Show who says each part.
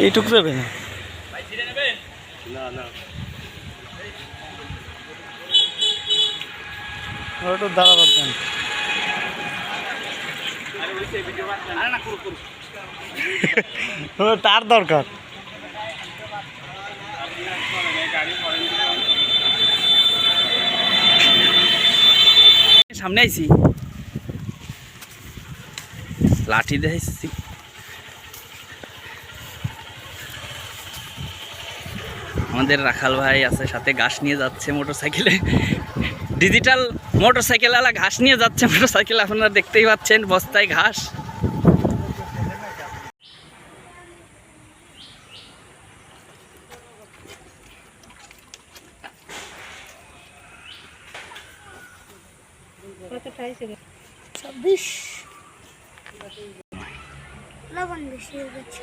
Speaker 1: এইটুকু যাবে না, ওটা দাঁড়াবার দেন। তার দরকার সামনে আইছি লাঠি দেখছি। আমাদের রাখাল ভাই আছে সাথে, ঘাস নিয়ে যাচ্ছে মোটরসাইকেলে। ডিজিটাল মোটরসাইকেল ওয়ালা ঘাস নিয়ে যাচ্ছে মোটরসাইকেল, আপনারা দেখতেই পাচ্ছেন বস্তায় ঘাস।
Speaker 2: লবণ বেশি হয়ে গেছে।